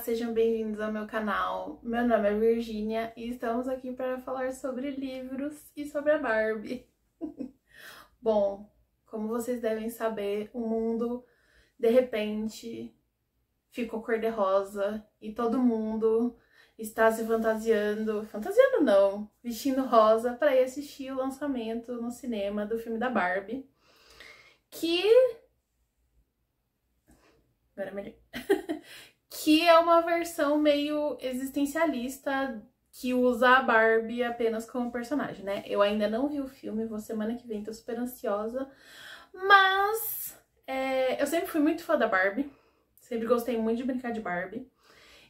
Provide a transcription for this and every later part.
sejam bem-vindos ao meu canal. Meu nome é Virgínia e estamos aqui para falar sobre livros e sobre a Barbie. Bom, como vocês devem saber, o mundo, de repente, ficou cor-de-rosa e todo mundo está se fantasiando não, vestindo rosa para ir assistir o lançamento no cinema do filme da Barbie, que é uma versão meio existencialista que usa a Barbie apenas como personagem, né? Eu ainda não vi o filme, vou semana que vem, tô super ansiosa, mas eu sempre fui muito fã da Barbie, sempre gostei muito de brincar de Barbie,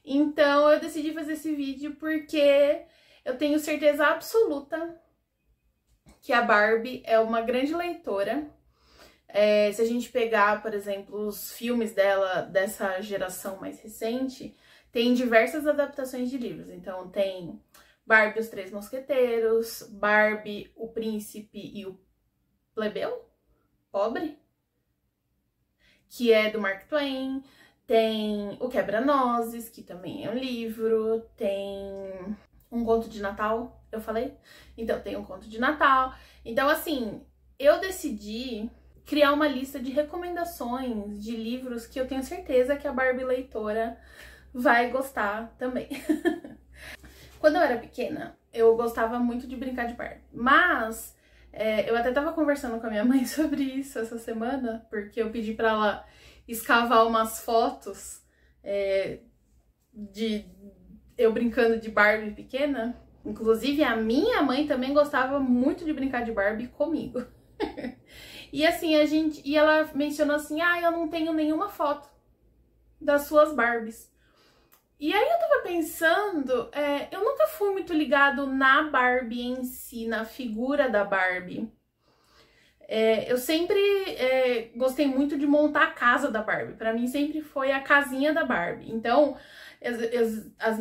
então eu decidi fazer esse vídeo porque eu tenho certeza absoluta que a Barbie é uma grande leitora. Se a gente pegar, por exemplo, os filmes dela, dessa geração mais recente, tem diversas adaptações de livros. Então tem Barbie, os Três Mosqueteiros, Barbie, o Príncipe e o Plebeu, Pobre, que é do Mark Twain. Tem o Quebra-Nozes, que também é um livro. Tem um conto de Natal, eu falei? Então tem um conto de Natal. Então assim, eu decidi criar uma lista de recomendações de livros que eu tenho certeza que a Barbie leitora vai gostar também. Quando eu era pequena, eu gostava muito de brincar de Barbie, mas eu até tava conversando com a minha mãe sobre isso essa semana, porque eu pedi pra ela escavar umas fotos de eu brincando de Barbie pequena. Inclusive, a minha mãe também gostava muito de brincar de Barbie comigo. E assim, e ela mencionou assim, eu não tenho nenhuma foto das suas Barbies. E aí eu tava pensando, eu nunca fui muito ligado na Barbie em si, na figura da Barbie. Eu sempre gostei muito de montar a casa da Barbie. Pra mim sempre foi a casinha da Barbie. Então,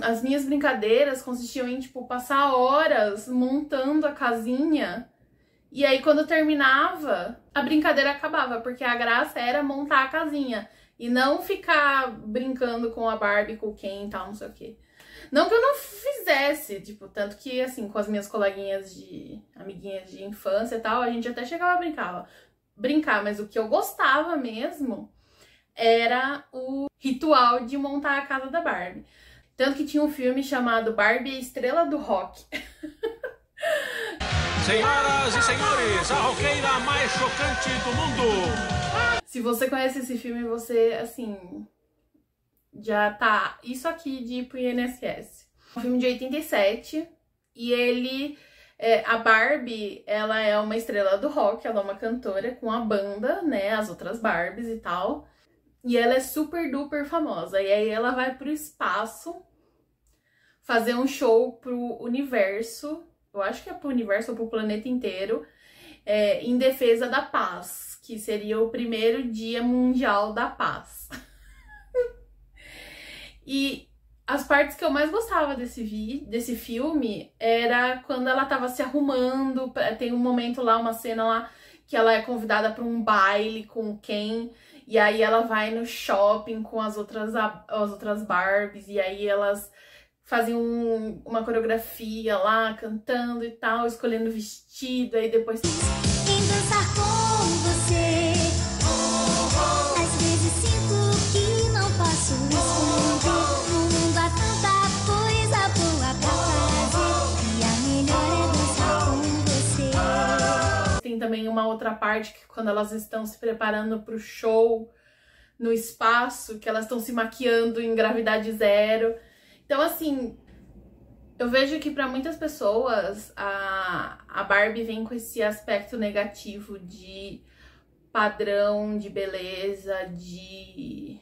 as minhas brincadeiras consistiam em, tipo, passar horas montando a casinha. E aí, quando terminava, a brincadeira acabava, porque a graça era montar a casinha e não ficar brincando com a Barbie, com o Ken e tal, não sei o quê. Não que eu não fizesse, tipo, tanto que, assim, com as minhas coleguinhas amiguinhas de infância e tal, a gente até chegava a brincar, mas o que eu gostava mesmo era o ritual de montar a casa da Barbie. Tanto que tinha um filme chamado Barbie, a Estrela do Rock. Senhoras e senhores, a roqueira mais chocante do mundo! Se você conhece esse filme, você, assim, já tá isso aqui de ir pro INSS. É um filme de 87 e ele, a Barbie, ela é uma estrela do rock, ela é uma cantora com a banda, né, as outras Barbies e tal. E ela é super duper famosa. E aí ela vai pro espaço fazer um show pro universo. Eu acho que é pro universo ou pro planeta inteiro, em defesa da paz, que seria o primeiro dia mundial da paz. E as partes que eu mais gostava desse filme era quando ela tava se arrumando. Tem um momento lá, uma cena lá, que ela é convidada para um baile com o Ken, e aí ela vai no shopping com as outras Barbies, e aí elas faziam uma coreografia lá, cantando e tal, escolhendo vestido, aí depois em dançar com você. Às vezes sinto que não posso esconder. No mundo há tanta coisa boa pra fazer, e a melhor é dançar com você. Tem também uma outra parte que quando elas estão se preparando pro show no espaço, que elas estão se maquiando em gravidade zero. Então, assim, eu vejo que para muitas pessoas a Barbie vem com esse aspecto negativo de padrão, de beleza, de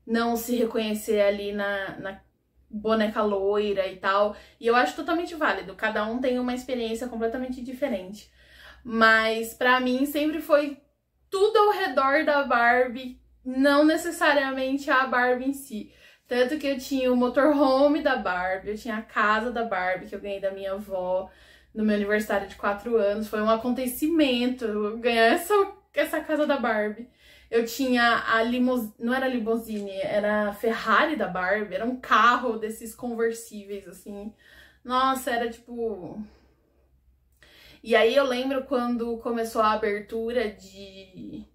não se reconhecer ali na boneca loira e tal. E eu acho totalmente válido, cada um tem uma experiência completamente diferente. Mas pra mim sempre foi tudo ao redor da Barbie, não necessariamente a Barbie em si. Tanto que eu tinha o motorhome da Barbie, eu tinha a casa da Barbie que eu ganhei da minha avó no meu aniversário de 4 anos. Foi um acontecimento ganhar essa essa casa da Barbie. Eu tinha a limousine, não era limousine, era a Ferrari da Barbie, era um carro desses conversíveis, assim. Nossa, era tipo... E aí eu lembro quando começou a abertura de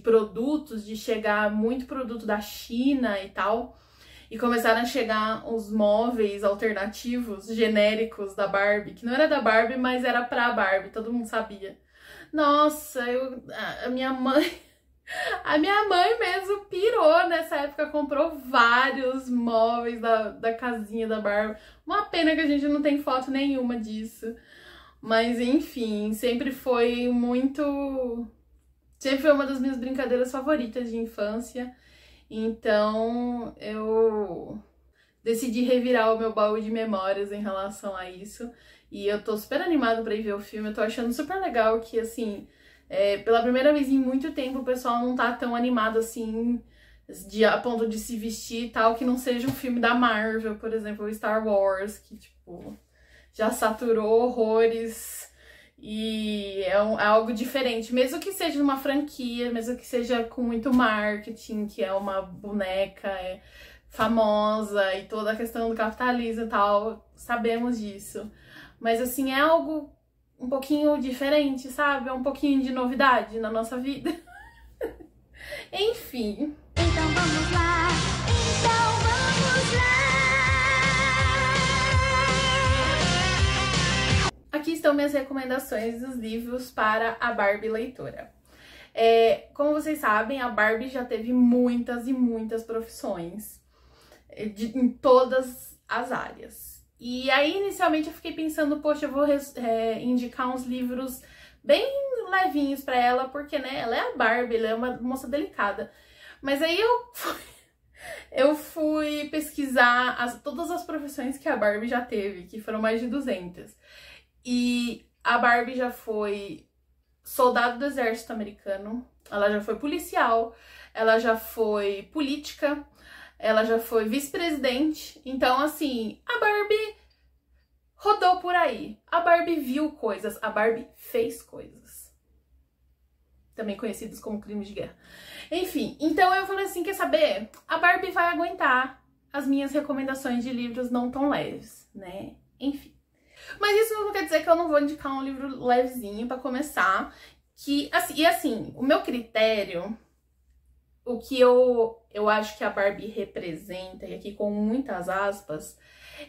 produtos, de chegar muito produto da China e tal, e começaram a chegar os móveis alternativos, genéricos da Barbie, que não era da Barbie, mas era pra Barbie, todo mundo sabia. Nossa, a minha mãe mesmo pirou nessa época, comprou vários móveis da casinha da Barbie. Uma pena que a gente não tem foto nenhuma disso. Mas enfim, sempre foi uma das minhas brincadeiras favoritas de infância. Então eu decidi revirar o meu baú de memórias em relação a isso. E eu tô super animada pra ir ver o filme. Eu tô achando super legal que, assim, pela primeira vez em muito tempo o pessoal não tá tão animado assim, a ponto de se vestir e tal, que não seja um filme da Marvel, por exemplo, o Star Wars, que, tipo, já saturou horrores e é algo diferente, mesmo que seja uma franquia, mesmo que seja com muito marketing, que é uma boneca famosa e toda a questão do capitalismo e tal, sabemos disso. Mas assim, é algo um pouquinho diferente, sabe? É um pouquinho de novidade na nossa vida. Enfim. Então vamos lá, então vamos lá. Aqui estão minhas recomendações dos livros para a Barbie leitora. Como vocês sabem, a Barbie já teve muitas e muitas profissões em todas as áreas. E aí, inicialmente, eu fiquei pensando, poxa, eu vou indicar uns livros bem levinhos pra ela, porque, né, ela é a Barbie, ela é uma moça delicada. Mas aí eu fui pesquisar todas as profissões que a Barbie já teve, que foram mais de 200. E a Barbie já foi soldado do exército americano, ela já foi policial, ela já foi política, ela já foi vice-presidente. Então, assim, a Barbie rodou por aí. A Barbie viu coisas, a Barbie fez coisas. Também conhecidas como crimes de guerra. Enfim, então eu falei assim, quer saber? A Barbie vai aguentar as minhas recomendações de livros não tão leves, né? Enfim. Mas isso não quer dizer que eu não vou indicar um livro levezinho pra começar. Assim, o meu critério... O que eu acho que a Barbie representa, e aqui com muitas aspas,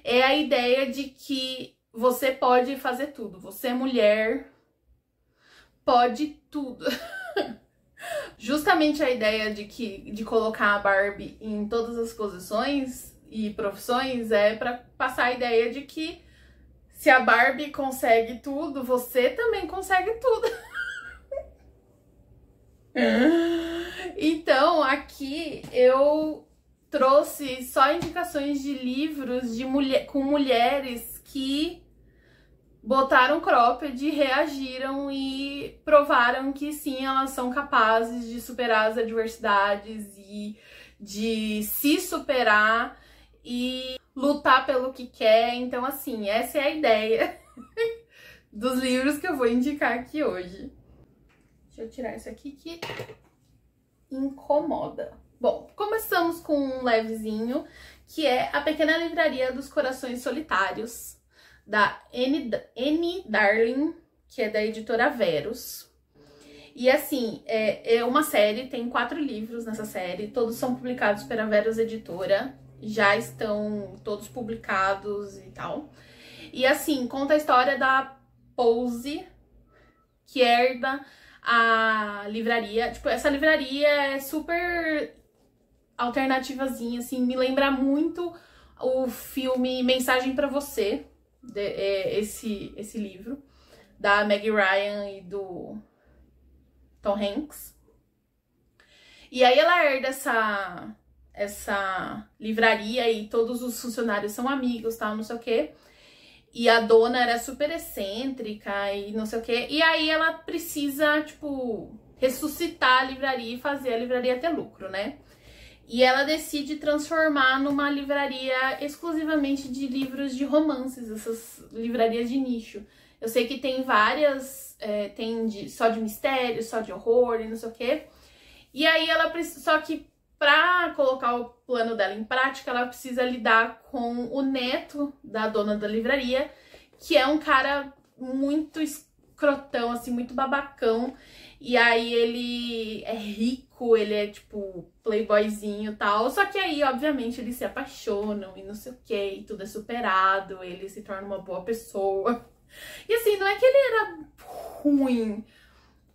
é a ideia de que você pode fazer tudo. Você, mulher, pode tudo. Justamente a ideia de colocar a Barbie em todas as posições e profissões é para passar a ideia de que se a Barbie consegue tudo, você também consegue tudo. Então, aqui eu trouxe só indicações de livros com mulheres que botaram cropped, reagiram e provaram que sim, elas são capazes de superar as adversidades e de se superar e lutar pelo que quer. Então, assim, essa é a ideia dos livros que eu vou indicar aqui hoje. Deixa eu tirar isso aqui que incomoda. Bom, começamos com um levezinho, que é A Pequena Livraria dos Corações Solitários, da Anne Darling, que é da editora Verus. E assim, é uma série, tem 4 livros nessa série, todos são publicados pela Verus Editora, já estão todos publicados e tal. E assim, conta a história da Pose, que herda a livraria. Tipo, essa livraria é super alternativazinha, assim, me lembra muito o filme Mensagem pra Você, esse livro, da Meg Ryan e do Tom Hanks. E aí ela herda essa livraria e todos os funcionários são amigos, tal, não sei o quê. E a dona era super excêntrica e não sei o quê. E aí ela precisa, tipo, ressuscitar a livraria e fazer a livraria ter lucro, né? E ela decide transformar numa livraria exclusivamente de livros de romances, essas livrarias de nicho. Eu sei que tem várias, só de mistério, só de horror e não sei o quê. E aí ela precisa, só que pra colocar o plano dela em prática, ela precisa lidar com o neto da dona da livraria, que é um cara muito escrotão, assim, muito babacão. E aí ele é rico, ele é tipo playboyzinho e tal. Só que aí, obviamente, eles se apaixonam e não sei o que, e tudo é superado, ele se torna uma boa pessoa. E assim, não é que ele era ruim,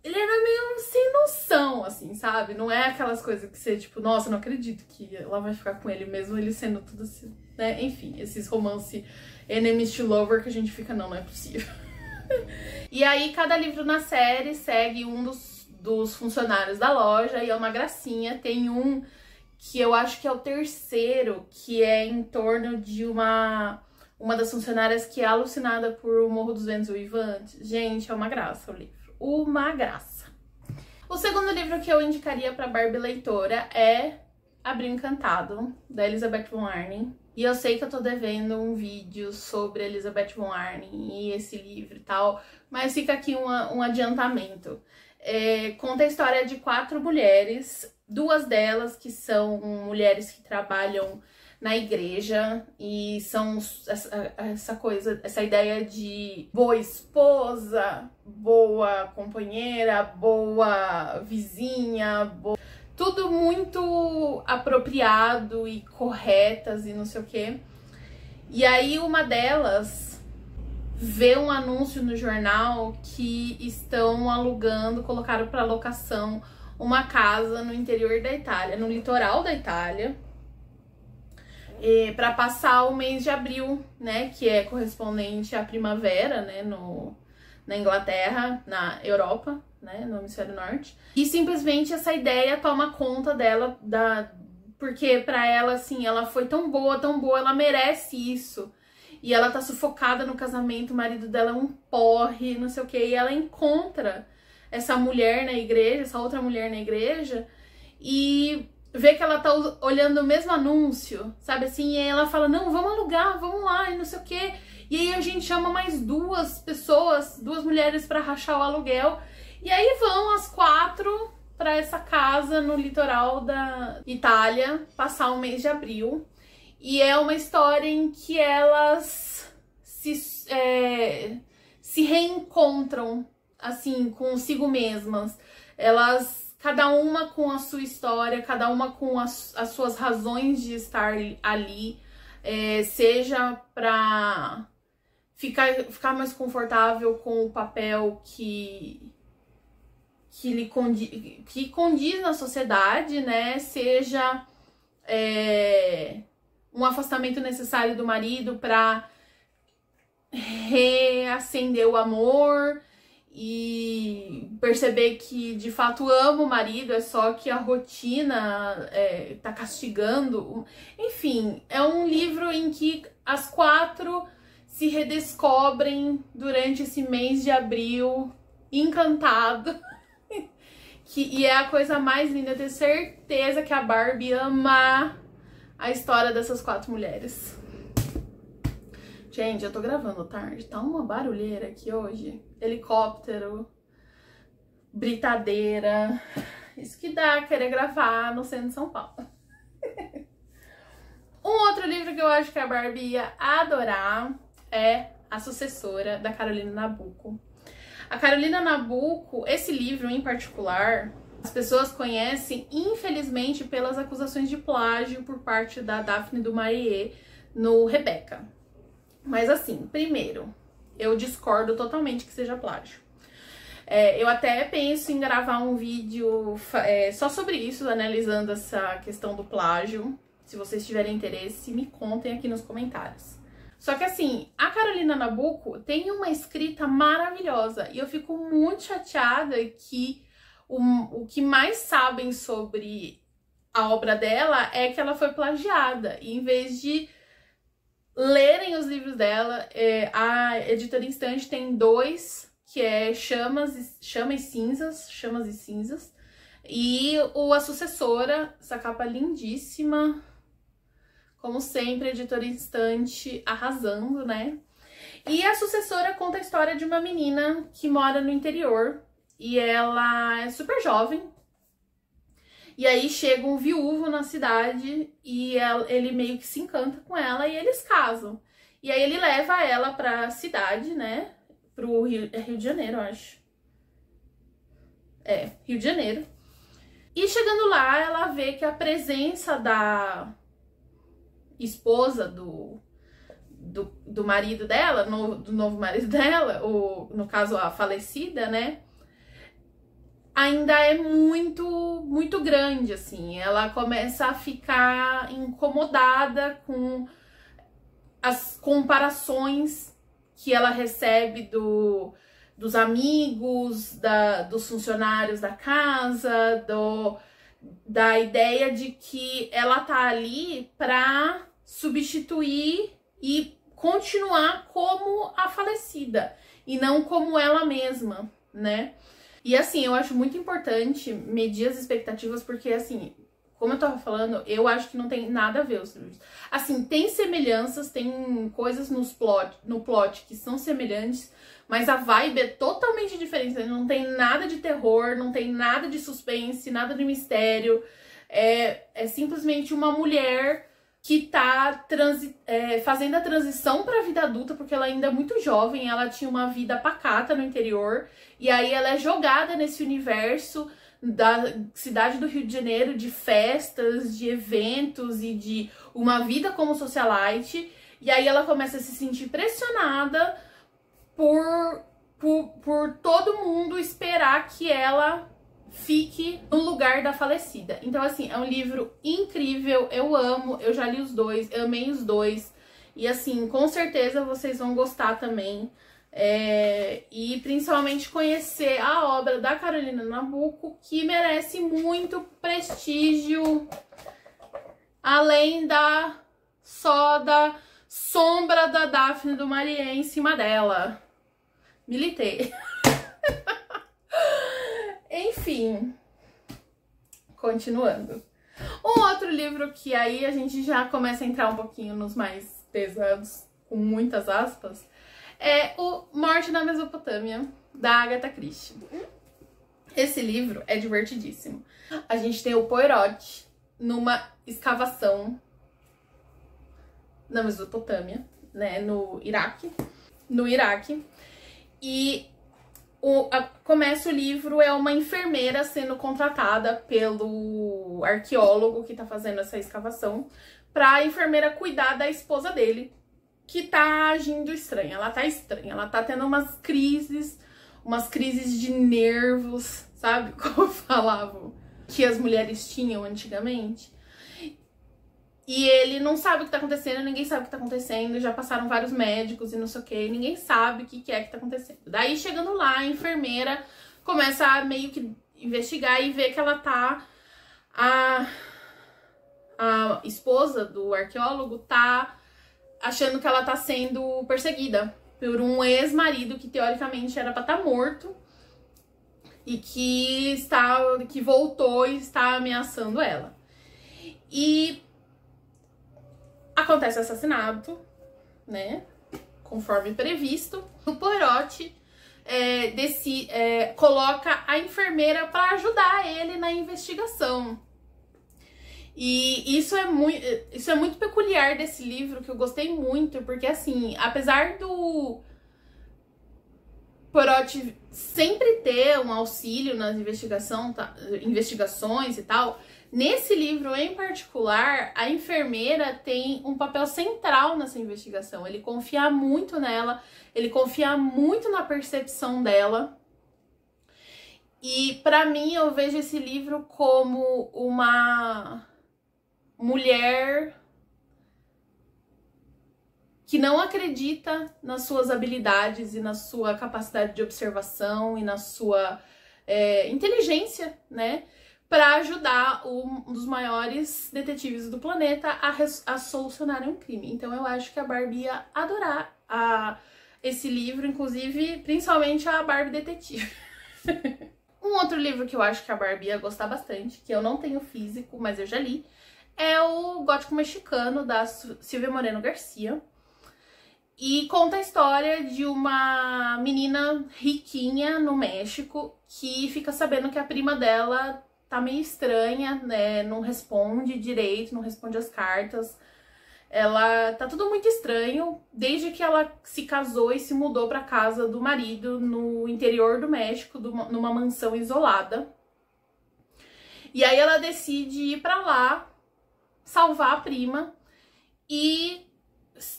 ele era meio sem noção, assim, sabe? Não é aquelas coisas que você, tipo, nossa, não acredito que ela vai ficar com ele, mesmo ele sendo tudo assim, né? Enfim, esses romance enemies to lover que a gente fica, não é possível. E aí, cada livro na série segue um dos funcionários da loja e é uma gracinha. Tem um que eu acho que é o terceiro, que é em torno de uma das funcionárias que é alucinada por O Morro dos Ventos Uivantes. Gente, é uma graça o livro. Uma graça. O segundo livro que eu indicaria para Barbie leitora é Abril Encantado, da Elizabeth von Arnim. E eu sei que eu tô devendo um vídeo sobre Elizabeth von Arnim e esse livro e tal, mas fica aqui um adiantamento. Conta a história de 4 mulheres, 2 delas que são mulheres que trabalham na igreja e são essa ideia de boa esposa, boa companheira, boa vizinha, tudo muito apropriado e corretas e não sei o quê. E aí uma delas vê um anúncio no jornal que estão alugando, colocaram para locação uma casa no interior da Itália, no litoral da Itália, para passar o mês de abril, né, que é correspondente à primavera, né, na Inglaterra, na Europa, né, no hemisfério norte. E simplesmente essa ideia toma conta dela, porque pra ela, assim, ela foi tão boa, ela merece isso. E ela tá sufocada no casamento, o marido dela é um porre, não sei o quê. E ela encontra essa mulher na igreja, essa outra mulher na igreja, e vê que ela tá olhando o mesmo anúncio, sabe assim? E aí ela fala, não, vamos alugar, vamos lá, e não sei o quê. E aí a gente chama mais 2 pessoas, 2 mulheres pra rachar o aluguel. E aí vão as 4 para essa casa no litoral da Itália passar o mês de abril. E é uma história em que elas se reencontram, assim, consigo mesmas. Elas, cada uma com a sua história, cada uma com as suas razões de estar ali, seja para ficar mais confortável com o papel que condiz na sociedade, né? Seja um afastamento necessário do marido para reacender o amor e perceber que de fato ama o marido, é só que a rotina tá castigando. Enfim, é um livro em que as 4 se redescobrem durante esse mês de abril encantado. E é a coisa mais linda, eu tenho certeza que a Barbie ama a história dessas 4 mulheres. Gente, eu tô gravando tarde, tá uma barulheira aqui hoje. Helicóptero, britadeira, isso que dá querer gravar no centro de São Paulo. Um outro livro que eu acho que a Barbie ia adorar é A Sucessora, da Carolina Nabuco. A Carolina Nabuco, esse livro em particular, as pessoas conhecem, infelizmente, pelas acusações de plágio por parte da Daphne du Maurier no Rebecca. Mas assim, primeiro, eu discordo totalmente que seja plágio. Eu até penso em gravar um vídeo só sobre isso, analisando essa questão do plágio. Se vocês tiverem interesse, me contem aqui nos comentários. Só que assim, a Carolina Nabuco tem uma escrita maravilhosa e eu fico muito chateada que o que mais sabem sobre a obra dela é que ela foi plagiada. E em vez de lerem os livros dela, a Editora Instante tem 2, que é Chamas e Cinzas, e A Sucessora, essa capa lindíssima. Como sempre, Editora Instante arrasando, né? E a sucessora conta a história de uma menina que mora no interior e ela é super jovem. E aí chega um viúvo na cidade e ele meio que se encanta com ela e eles casam. E aí ele leva ela pra cidade, né? Pro Rio de Janeiro, eu acho. Rio de Janeiro. E chegando lá, ela vê que a presença da esposa do marido dela, do novo marido dela, ou no caso a falecida, né? Ainda é muito grande, assim. Ela começa a ficar incomodada com as comparações que ela recebe dos amigos, dos funcionários da casa, da ideia de que ela tá ali pra substituir e continuar como a falecida e não como ela mesma, né? E assim, eu acho muito importante medir as expectativas, porque assim, como eu tava falando, eu acho que não tem nada a ver os livros. Assim, tem semelhanças, tem coisas no plot que são semelhantes, mas a vibe é totalmente diferente. Não tem nada de terror, não tem nada de suspense, nada de mistério. É simplesmente uma mulher que tá fazendo a transição para a vida adulta, porque ela ainda é muito jovem, ela tinha uma vida pacata no interior, e aí ela é jogada nesse universo da cidade do Rio de Janeiro, de festas, de eventos e de uma vida como socialite, e aí ela começa a se sentir pressionada por todo mundo esperar que ela fique no lugar da falecida. Então, assim, é um livro incrível, eu amo, eu já li os dois, eu amei os dois, e assim, com certeza vocês vão gostar também, e principalmente conhecer a obra da Carolina Nabuco, que merece muito prestígio, além da sombra da Daphne du Maurier em cima dela. Militei. Enfim, continuando. Um outro livro que aí a gente já começa a entrar um pouquinho nos mais pesados, com muitas aspas, é o Morte na Mesopotâmia, da Agatha Christie. Esse livro é divertidíssimo. A gente tem o Poirot numa escavação na Mesopotâmia, né, no Iraque. E começa o livro, é uma enfermeira sendo contratada pelo arqueólogo que tá fazendo essa escavação pra enfermeira cuidar da esposa dele, que tá agindo estranha. Ela tá estranha, ela tá tendo umas crises de nervos, sabe? Como falavam que as mulheres tinham antigamente. E ele não sabe o que tá acontecendo, ninguém sabe o que tá acontecendo, já passaram vários médicos e não sei o que, ninguém sabe o que é que tá acontecendo. Daí, chegando lá, a enfermeira começa a meio que investigar e vê que ela tá... A esposa do arqueólogo tá achando que ela tá sendo perseguida por um ex-marido que teoricamente era pra estar morto e que voltou e está ameaçando ela. E acontece o assassinato, né? Conforme previsto. O Poirot coloca a enfermeira para ajudar ele na investigação. E isso é muito peculiar desse livro, que eu gostei muito, porque assim, apesar do Poirot sempre ter um auxílio nas investigações e tal, nesse livro em particular, a enfermeira tem um papel central nessa investigação. Ele confia muito nela, ele confia muito na percepção dela. E pra mim, eu vejo esse livro como uma mulher que não acredita nas suas habilidades e na sua capacidade de observação e na sua inteligência, né? Para ajudar um dos maiores detetives do planeta a solucionar um crime. Então eu acho que a Barbie ia adorar esse livro, inclusive, principalmente a Barbie Detetive. Um outro livro que eu acho que a Barbie ia gostar bastante, que eu não tenho físico, mas eu já li, é o Gótico Mexicano, da Silvia Moreno Garcia. E conta a história de uma menina riquinha no México que fica sabendo que a prima dela tá meio estranha, né? Não responde direito, não responde as cartas. Ela tá tudo muito estranho desde que ela se casou e se mudou pra casa do marido no interior do México, numa mansão isolada. E aí ela decide ir pra lá salvar a prima e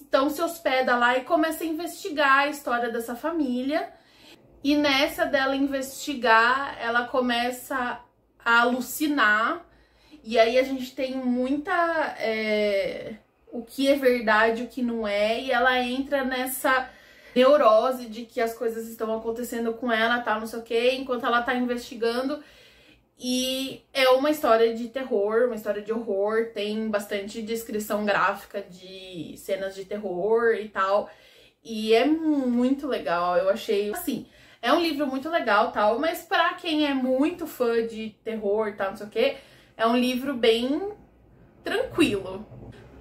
então se hospeda lá e começa a investigar a história dessa família. E nessa dela investigar, ela começa a alucinar. E aí a gente tem muita... o que é verdade, o que não é. E ela entra nessa neurose de que as coisas estão acontecendo com ela, tá, não sei o quê, enquanto ela tá investigando. E é uma história de terror, uma história de horror, tem bastante descrição gráfica de cenas de terror e tal, e é muito legal, eu achei, assim, é um livro muito legal tal, mas pra quem é muito fã de terror e tal, não sei o que, é um livro bem tranquilo.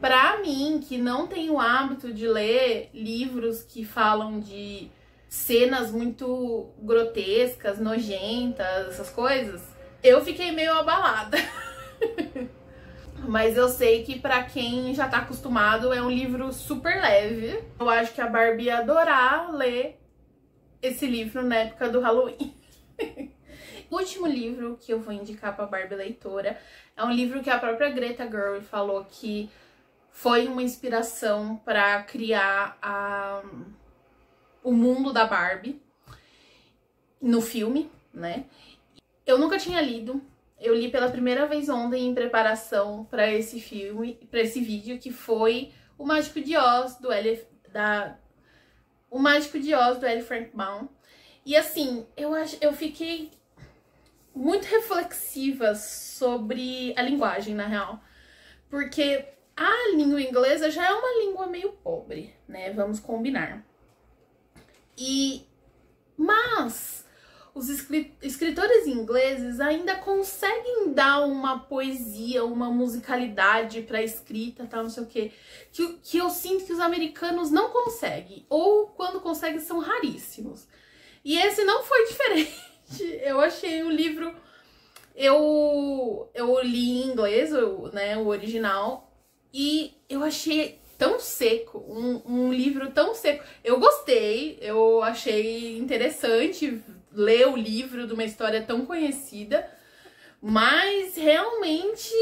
Pra mim, que não tenho o hábito de ler livros que falam de cenas muito grotescas, nojentas, essas coisas, eu fiquei meio abalada. Mas eu sei que pra quem já tá acostumado é um livro super leve. Eu acho que a Barbie ia adorar ler esse livro na época do Halloween. O último livro que eu vou indicar pra Barbie leitora é um livro que a própria Greta Gerwig falou que foi uma inspiração pra criar o mundo da Barbie no filme, né? Eu nunca tinha lido, eu li pela primeira vez ontem em preparação para esse filme, para esse vídeo, que foi O Mágico de Oz, do L. Frank Baum. E assim, eu fiquei muito reflexiva sobre a linguagem, na real. Porque a língua inglesa já é uma língua meio pobre, né? Vamos combinar. Mas os escritores ingleses ainda conseguem dar uma poesia, uma musicalidade pra escrita, tal, não sei o quê, que eu sinto que os americanos não conseguem, ou quando conseguem são raríssimos. E esse não foi diferente. Eu achei o livro, eu li em inglês, né, o original, e eu achei tão seco, um livro tão seco. Eu gostei, eu achei interessante ler o livro de uma história tão conhecida, mas realmente,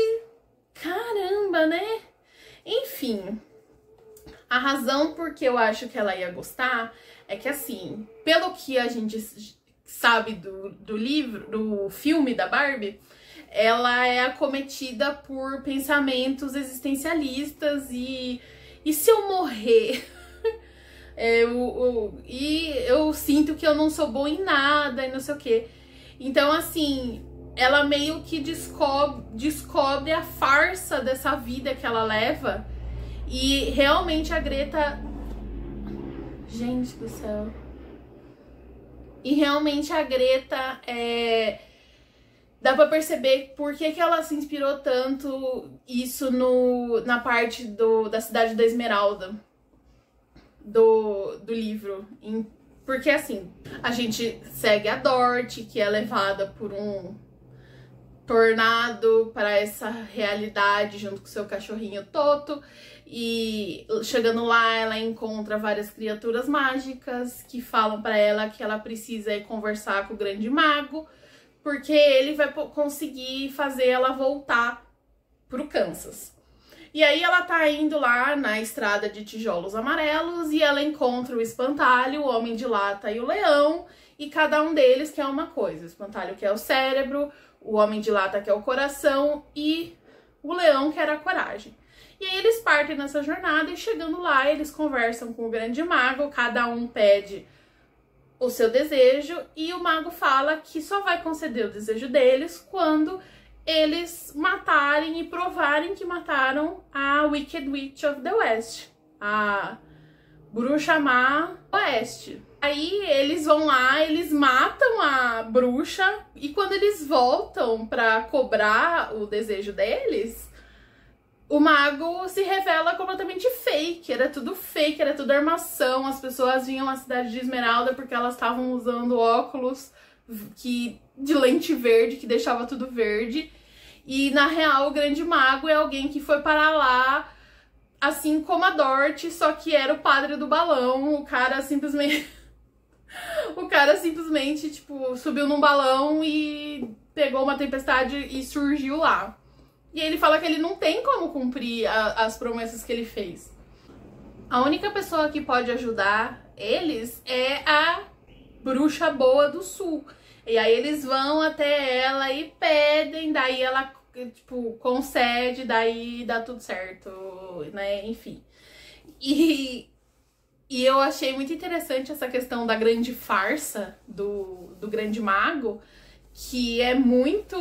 caramba, né? Enfim, a razão por que eu acho que ela ia gostar é que, assim, pelo que a gente sabe do livro, do filme da Barbie, ela é acometida por pensamentos existencialistas e se eu morrer? E eu sinto que eu não sou boa em nada e não sei o que. Então, assim, ela meio que descobre a farsa dessa vida que ela leva. E realmente a Greta... Gente do céu. E realmente a Greta dá pra perceber por que ela se inspirou tanto isso na parte da Cidade da Esmeralda. Do livro, porque assim, a gente segue a Dorothy, que é levada por um tornado para essa realidade junto com seu cachorrinho Toto, e chegando lá ela encontra várias criaturas mágicas que falam para ela que ela precisa ir conversar com o grande mago, porque ele vai conseguir fazer ela voltar pro Kansas. E aí ela tá indo lá na estrada de tijolos amarelos e ela encontra o espantalho, o homem de lata e o leão, e cada um deles quer uma coisa. O espantalho quer o cérebro, o homem de lata quer o coração e o leão quer a coragem. E aí eles partem nessa jornada e chegando lá eles conversam com o grande mago, cada um pede o seu desejo e o mago fala que só vai conceder o desejo deles quando eles matarem e provarem que mataram a Wicked Witch of the West, a bruxa má oeste. Aí eles vão lá, eles matam a bruxa e quando eles voltam pra cobrar o desejo deles, o mago se revela completamente fake, era tudo armação. As pessoas vinham à cidade de Esmeralda porque elas estavam usando óculos de lente verde, que deixava tudo verde. E na real, o grande mago é alguém que foi para lá, assim como a Dorothy, só que era o padre do balão. O cara simplesmente, tipo, subiu num balão e pegou uma tempestade e surgiu lá. E ele fala que ele não tem como cumprir as promessas que ele fez. A única pessoa que pode ajudar eles é a bruxa boa do sul. E aí eles vão até ela e pedem, daí ela, tipo, concede, daí dá tudo certo, né? Enfim. E eu achei muito interessante essa questão da grande farsa do grande mago, que é muito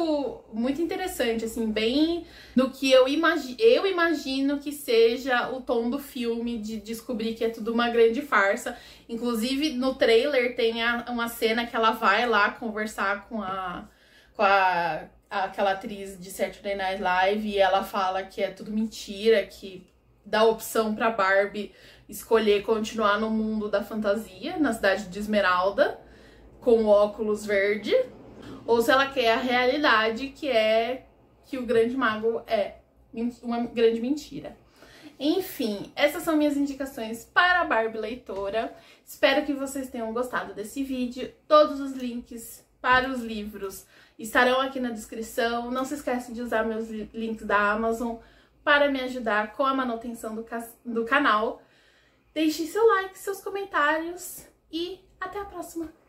interessante, assim, bem do que eu imagino que seja o tom do filme, de descobrir que é tudo uma grande farsa. Inclusive, no trailer tem uma cena que ela vai lá conversar com aquela atriz de Saturday Night Live e ela fala que é tudo mentira, que dá opção pra Barbie escolher continuar no mundo da fantasia, na cidade de Esmeralda, com óculos verde, ou se ela quer a realidade, que é que o grande mago é uma grande mentira. Enfim, essas são minhas indicações para a Barbie leitora. Espero que vocês tenham gostado desse vídeo. Todos os links para os livros estarão aqui na descrição. Não se esquece de usar meus links da Amazon para me ajudar com a manutenção do canal. Deixe seu like, seus comentários e até a próxima!